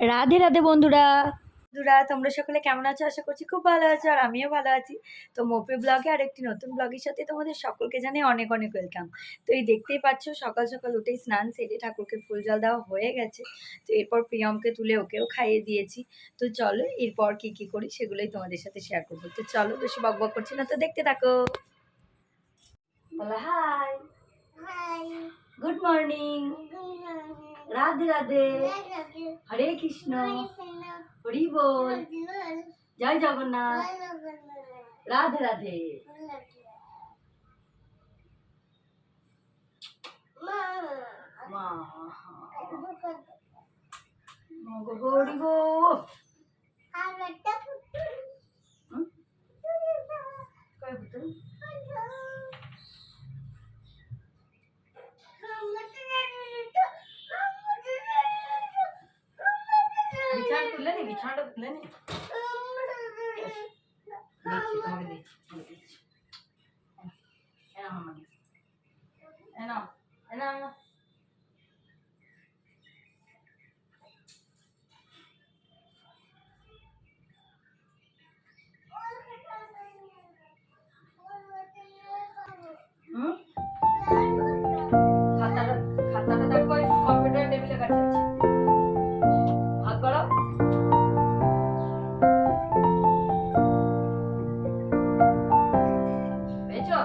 রাধে রাধে বন্ধুরা। তোমরা সকলে কেমন আছো? আশা করছি খুব ভালো আছো, আর আমিও ভালো আছি। তো মোপে ব্লগে আর একটি নতুন ব্লগের সাথে তোমাদের সকলকে জানাই অনেক অনেক ওয়েলকাম। তো এই দেখতেই পাচ্ছ, সকাল সকাল উঠেই স্নান সেরে ঠাকুরকে ফুল জল দেওয়া হয়ে গেছে। তো এরপর প্রিয়মকে তুলে ওকেও খাইয়ে দিয়েছি। তো চলো এরপর কি কি করি সেগুলোই তোমাদের সাথে শেয়ার করবো। তো চলো বেশি বক বক করছি না, তো দেখতে থাকো। বলো hi. Good morning. Radhe Radhe. Hare Krishna. Hari বল। জয় জগন্নাথ। রাধে রাধে। মা হরি গো। বিছানা খুললে নি, বিছানাটা খুলে নি। তোমাকে দিচ্ছি। খাতাটা দেখো, কম্পিউটার টেবিলের কাছে আছে। হাত বাড়াও। পেয়েছো?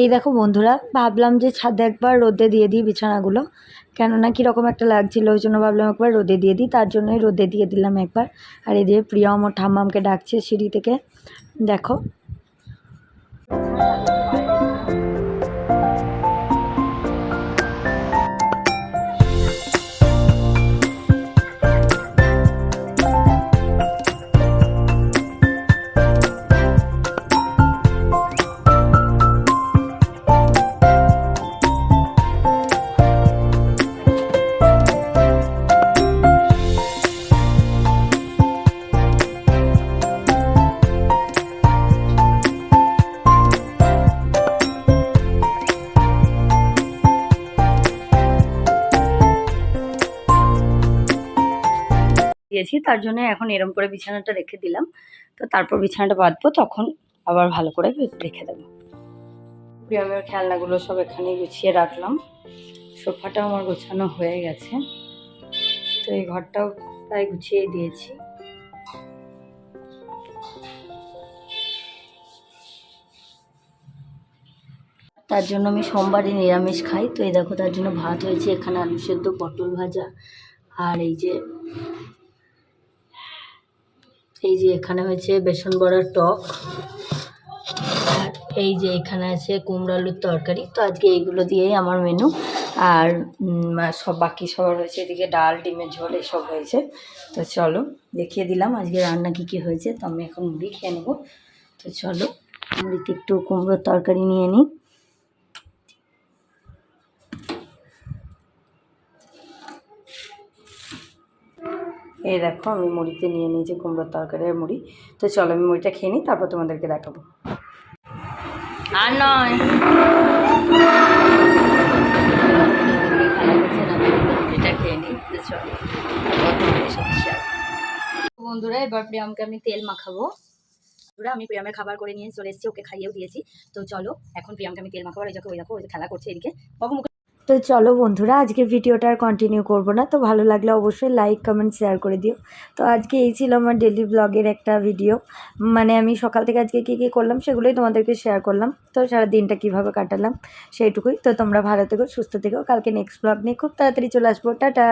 এই দেখো বন্ধুরা, ভাবলাম যে ছাদে একবার রোদে দিয়ে দিই বিছানাগুলো, কেননা কীরকম একটা লাগছিল, ওই জন্য ভাবলাম একবার রোদে দিয়ে দিই। তার জন্যই রোদে দিয়ে দিলাম একবার। আর এদিকে প্রিয়ম ও ঠাম্মামকে ডাকছে সিঁড়ি থেকে, দেখো। দিয়েছি, তার জন্য এখন এরম করে বিছানাটা রেখে দিলাম। তো তারপর বিছানাটা বাঁধবো, তখন আবার ভালো করে রেখে দেবো। প্রিয়মের খেলনাগুলো সব এখানে গুছিয়ে রাখলাম। সোফাটাও আমার গোছানো হয়ে গেছে। তো এই ঘরটাও প্রায় গুছিয়ে দিয়েছি। তার জন্য আমি সোমবারে নিরামিষ খাই। তো এই দেখো, তার জন্য ভাত হয়েছে, এখানে আলু সেদ্ধ, পটল ভাজা, আর এই যে এখানে হয়েছে বেসন বড়ার টক, আর এই যে এখানে আছে কুমড়ো আলুর তরকারি। তো আজকে এইগুলো দিয়েই আমার মেনু। আর সব বাকি সবার হয়েছে এদিকে ডাল, ডিমের ঝোল, এসব হয়েছে। তো চলো দেখিয়ে দিলাম আজকে রান্না কী কী হয়েছে। তো আমি এখন মুড়ি খেয়ে নেবো। তো চলো মুড়িতে একটু কুমড়োর তরকারি নিয়ে নিই। এই দেখো, আমি মুড়িতে নিয়ে নিয়েছি কুমড়োর তরকারি আর মুড়ি। তো চলো আমি মুড়িটা খেয়ে নিই, তারপর তোমাদেরকে দেখাবো। আর নয়, মুড়িটা খেয়ে নিই। তো চলো বন্ধুরা, এবার প্রিয়ামকে আমি তেল মাখাবো। আমি প্রিয়ামের খাবার করে নিয়ে চলে এসেছি, ওকে খাইয়েও দিয়েছি। তো চলো এখন প্রিয়ামকে আমি তেল মাখাবো। এই দেখো, ওই যে খেলা করছে এদিকে। বাবু মুখে তো চলো বন্ধুরা, আজকে ভিডিওটা আর কন্টিনিউ করবো না। তো ভালো লাগলে অবশ্যই লাইক কমেন্ট শেয়ার করে দিও। তো আজকে এই ছিল আমার ডেলি ব্লগের একটা ভিডিও, মানে আমি সকাল থেকে আজকে কী কী করলাম সেগুলোই তোমাদেরকে শেয়ার করলাম। তো সারা দিনটা কীভাবে কাটালাম সেইটুকুই। তো তোমরা ভালো থেকো, সুস্থ থেকো। কালকে নেক্সট ব্লগ নিয়ে খুব তাড়াতাড়ি চলে আসবো। টাটা।